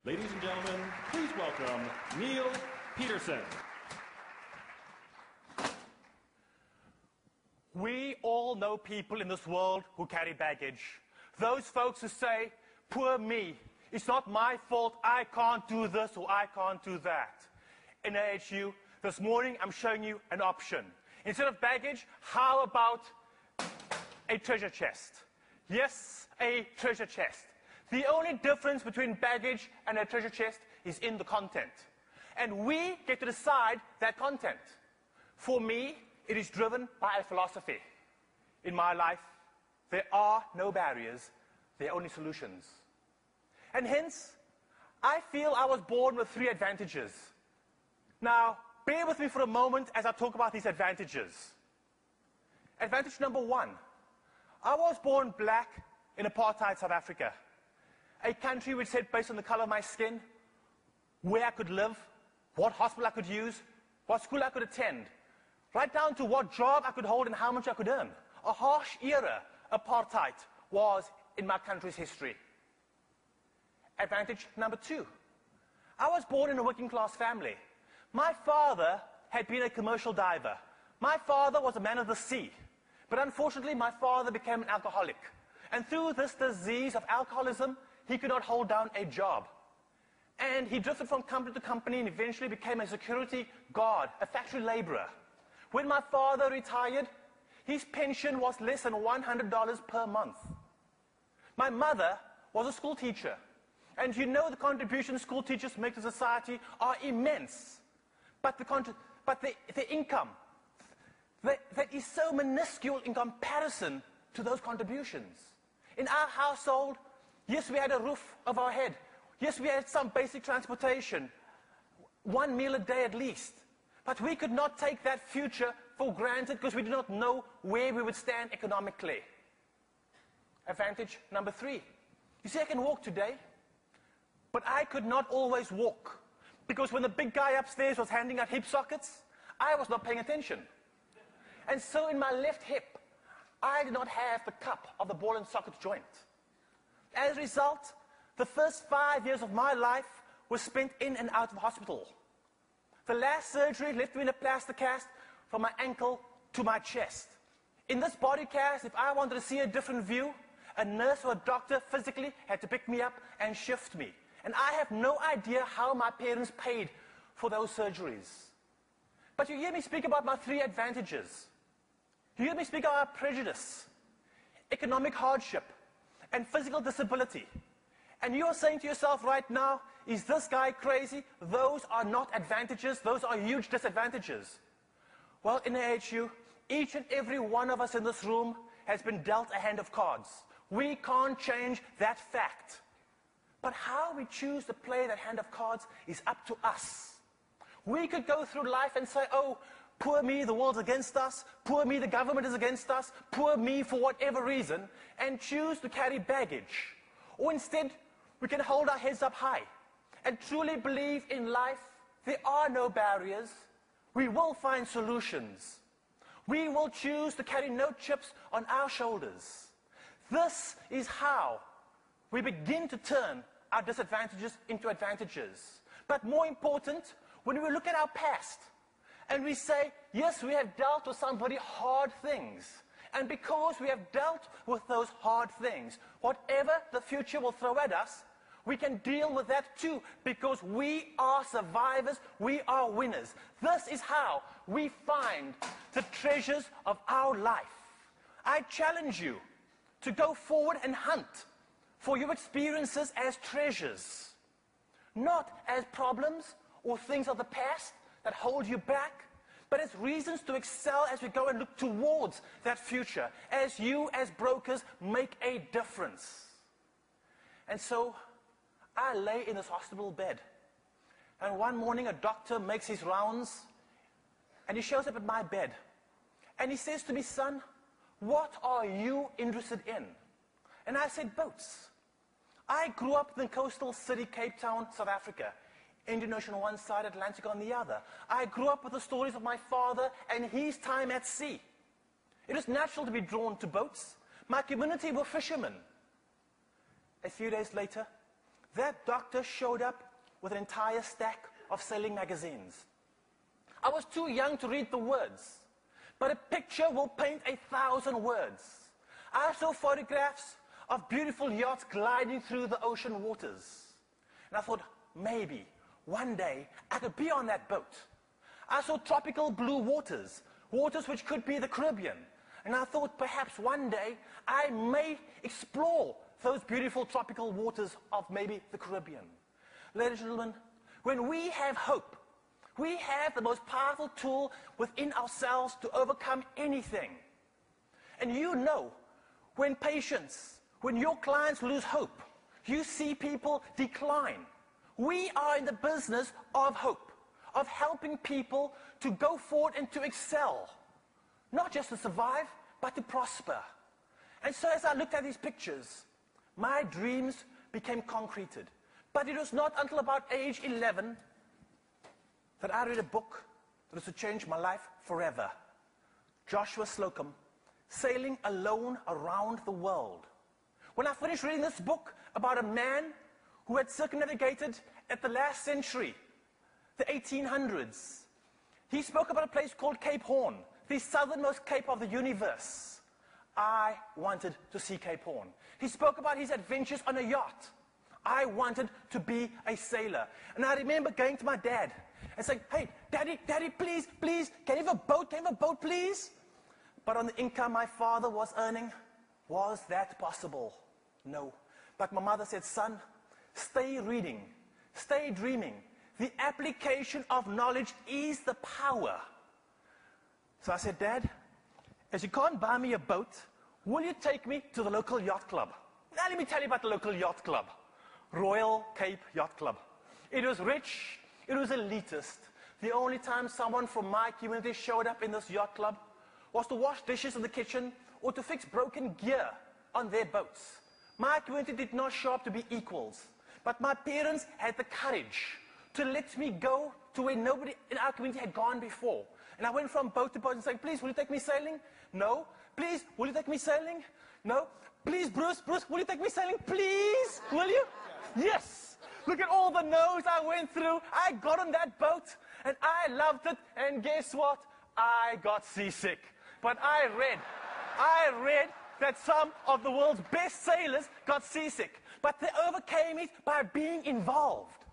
Ladies and gentlemen, please welcome Neal Petersen. We all know people in this world who carry baggage. Those folks who say, poor me, it's not my fault, I can't do this or I can't do that. In AHU, this morning I'm showing you an option. Instead of baggage, how about a treasure chest? Yes, a treasure chest. The only difference between baggage and a treasure chest is in the content. And we get to decide that content. For me, it is driven by a philosophy. In my life, there are no barriers, there are only solutions. And hence, I feel I was born with 3 advantages. Now, bear with me for a moment as I talk about these advantages. Advantage number 1. I was born black in apartheid South Africa. A country which said, based on the color of my skin, where I could live, what hospital I could use, what school I could attend, right down to what job I could hold and how much I could earn. A harsh era, apartheid, was in my country's history. Advantage number 2. I was born in a working class family. My father had been a commercial diver. My father was a man of the sea. But unfortunately, my father became an alcoholic. And through this disease of alcoholism, he could not hold down a job. And he drifted from company to company and eventually became a security guard, a factory laborer. When my father retired, his pension was less than $100 per month. My mother was a school teacher. And you know the contributions school teachers make to society are immense. But the income, that is so minuscule in comparison to those contributions. In our household, yes, we had a roof over our head. Yes, we had some basic transportation, 1 meal a day at least. But we could not take that future for granted because we did not know where we would stand economically. Advantage number 3. You see, I can walk today, but I could not always walk because when the big guy upstairs was handing out hip sockets, I was not paying attention. And so in my left hip, I did not have the cup of the ball and socket joint. As a result, the first 5 years of my life was spent in and out of hospital. The last surgery left me in a plaster cast from my ankle to my chest. In this body cast, if I wanted to see a different view, a nurse or a doctor physically had to pick me up and shift me. And I have no idea how my parents paid for those surgeries. But you hear me speak about my 3 advantages. You hear me speak about prejudice, economic hardship, and physical disability. And you are saying to yourself right now, is this guy crazy? Those are not advantages, those are huge disadvantages. Well, in AHU, each and every one of us in this room has been dealt a hand of cards. We can't change that fact. But how we choose to play that hand of cards is up to us. We could go through life and say, oh, poor me, the world's against us. Poor me, the government is against us. Poor me for whatever reason, and choose to carry baggage. Or instead, we can hold our heads up high and truly believe in life there are no barriers. We will find solutions. We will choose to carry no chips on our shoulders. This is how we begin to turn our disadvantages into advantages. But more important, when we look at our past, and we say, yes, we have dealt with some very hard things. And because we have dealt with those hard things, whatever the future will throw at us, we can deal with that too, because we are survivors, we are winners. This is how we find the treasures of our life. I challenge you to go forward and hunt for your experiences as treasures, not as problems or things of the past that hold you back, but as reasons to excel as we go and look towards that future, as you, as brokers, make a difference. And so, I lay in this hospital bed, and one morning a doctor makes his rounds, and he shows up at my bed, and he says to me, son, what are you interested in? And I said, boats. I grew up in the coastal city, Cape Town, South Africa. Indian Ocean on one side, Atlantic on the other. I grew up with the stories of my father and his time at sea. It was natural to be drawn to boats. My community were fishermen. A few days later, that doctor showed up with an entire stack of sailing magazines. I was too young to read the words, but a picture will paint 1,000 words. I saw photographs of beautiful yachts gliding through the ocean waters. And I thought, maybe one day I could be on that boat. I saw tropical blue waters, waters which could be the Caribbean. And I thought perhaps one day I may explore those beautiful tropical waters of maybe the Caribbean. Ladies and gentlemen, when we have hope, we have the most powerful tool within ourselves to overcome anything. And you know, when patients, when your clients lose hope, you see people decline. We are in the business of hope, of helping people to go forward and to excel. Not just to survive, but to prosper. And so as I looked at these pictures, my dreams became concreted. But it was not until about age 11 that I read a book that was to change my life forever. Joshua Slocum, Sailing Alone Around the World. When I finished reading this book about a man who had circumnavigated at the last century, the 1800s, he spoke about a place called Cape Horn, the southernmost cape of the universe. I wanted to see Cape Horn. He spoke about his adventures on a yacht. I wanted to be a sailor. And I remember going to my dad and saying, hey, Daddy, please, can you have a boat, please? But on the income my father was earning, was that possible? No. But my mother said, son, stay reading, stay dreaming. The application of knowledge is the power. So I said, Dad, as you can't buy me a boat, will you take me to the local yacht club? Now let me tell you about the local yacht club. Royal Cape Yacht Club. It was rich, it was elitist. The only time someone from my community showed up in this yacht club was to wash dishes in the kitchen or to fix broken gear on their boats. My community did not show up to be equals, but my parents had the courage to let me go to where nobody in our community had gone before. And I went from boat to boat and saying, please, will you take me sailing? No. Please, will you take me sailing? No. Please, Bruce, will you take me sailing? Please, will you? Yes! Look at all the no's I went through. I got on that boat, and I loved it, and guess what? I got seasick. But I read that some of the world's best sailors got seasick. But they overcame it by being involved.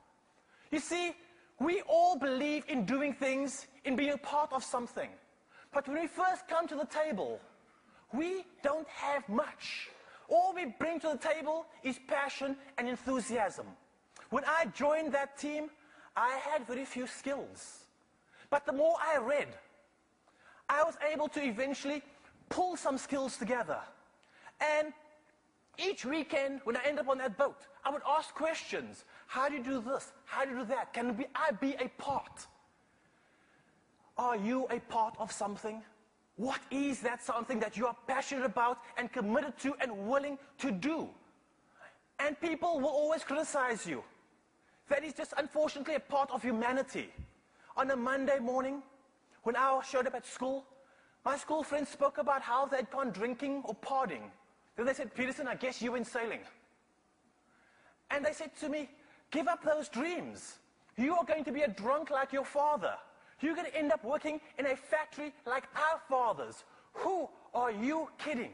You see, we all believe in doing things, in being a part of something. But when we first come to the table, we don't have much. All we bring to the table is passion and enthusiasm. When I joined that team, I had very few skills. But the more I read, I was able to eventually pull some skills together. And each weekend, when I end up on that boat, I would ask questions. How do you do this? How do you do that? Can I be a part? Are you a part of something? What is that something that you are passionate about and committed to and willing to do? And people will always criticize you. That is just unfortunately a part of humanity. On a Monday morning, when I showed up at school, my school friends spoke about how they'd gone drinking or partying. Then they said, Petersen, I guess you went sailing. And they said to me, give up those dreams. You are going to be a drunk like your father. You're going to end up working in a factory like our fathers. Who are you kidding?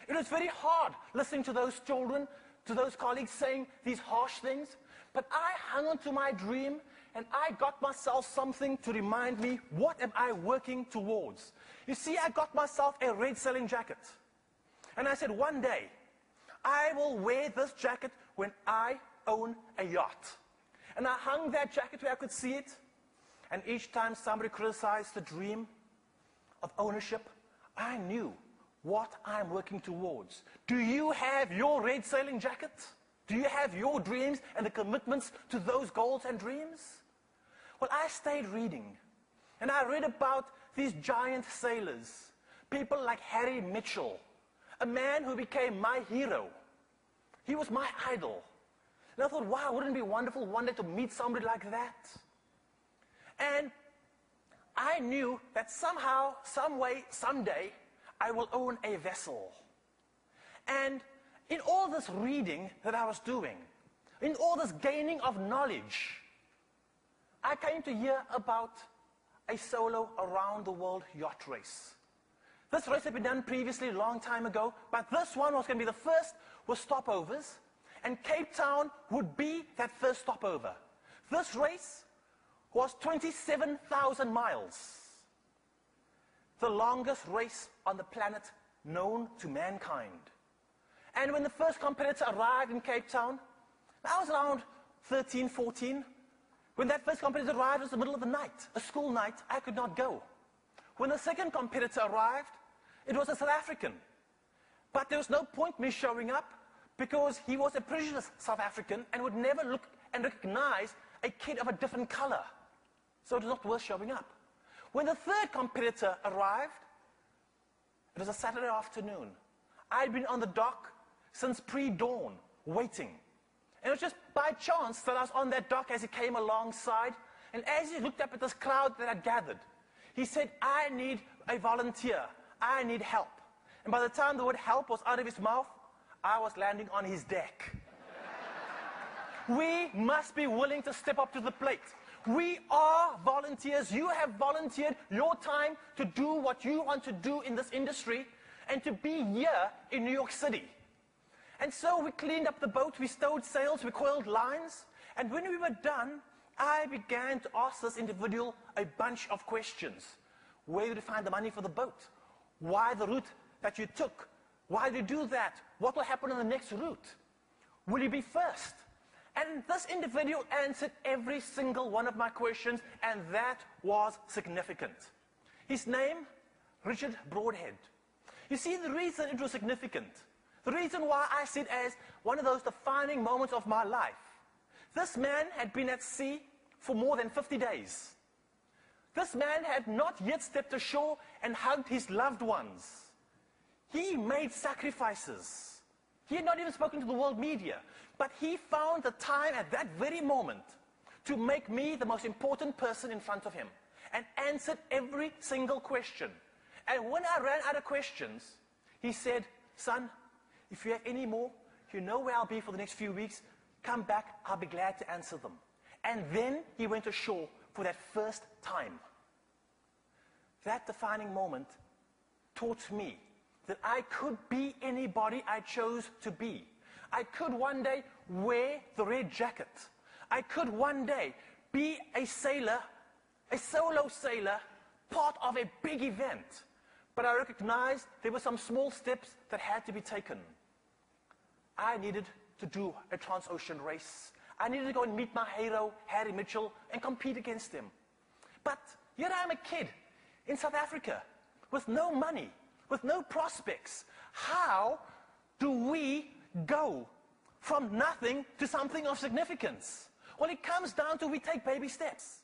It was very hard listening to those children, to those colleagues saying these harsh things. But I hung on to my dream, and I got myself something to remind me, what am I working towards? You see, I got myself a red sailing jacket. And I said, one day, I will wear this jacket when I own a yacht. And I hung that jacket where I could see it. And each time somebody criticized the dream of ownership, I knew what I'm working towards. Do you have your red sailing jacket? Do you have your dreams and the commitments to those goals and dreams? Well, I stayed reading. And I read about these giant sailors. People like Harry Mitchell, a man who became my hero. He was my idol. And I thought, wow, wouldn't it be wonderful one day to meet somebody like that? And I knew that somehow, some way, someday, I will own a vessel. And in all this reading that I was doing, in all this gaining of knowledge, I came to hear about a solo around-the-world yacht race. This race had been done previously a long time ago, but this one was going to be the first with stopovers, and Cape Town would be that first stopover. This race was 27,000 miles, the longest race on the planet known to mankind. And when the first competitor arrived in Cape Town, I was around 13, 14. When that first competitor arrived, it was the middle of the night, a school night. I could not go. When the second competitor arrived, it was a South African. But there was no point me showing up because he was a prejudiced South African and would never look and recognize a kid of a different color. So it was not worth showing up. When the third competitor arrived, it was a Saturday afternoon. I'd been on the dock since pre-dawn, waiting. And it was just by chance that I was on that dock as he came alongside. And as he looked up at this crowd that had gathered, he said, "I need a volunteer. I need help." And by the time the word help was out of his mouth, I was landing on his deck. We must be willing to step up to the plate. We are volunteers. You have volunteered your time to do what you want to do in this industry and to be here in New York City. And so we cleaned up the boat, we stowed sails, we coiled lines, and when we were done, I began to ask this individual a bunch of questions. Where did you find the money for the boat? Why the route that you took? Why did you do that? What will happen on the next route? Will you be first? And this individual answered every single one of my questions, and that was significant. His name, Richard Broadhead. You see, the reason it was significant, the reason why I see it as one of those defining moments of my life, this man had been at sea for more than 50 days. This man had not yet stepped ashore and hugged his loved ones. He made sacrifices. He had not even spoken to the world media, but he found the time at that very moment to make me the most important person in front of him and answered every single question. And when I ran out of questions, he said, "Son, if you have any more, you know where I'll be for the next few weeks. Come back, I'll be glad to answer them." And then he went ashore for that first time. That defining moment taught me that I could be anybody I chose to be. I could one day wear the red jacket. I could one day be a sailor, a solo sailor, part of a big event. But I recognized there were some small steps that had to be taken. I needed to do a trans-ocean race. I needed to go and meet my hero, Harry Mitchell, and compete against him. But here I am, a kid in South Africa with no money, with no prospects. How do we go from nothing to something of significance? Well, it comes down to we take baby steps.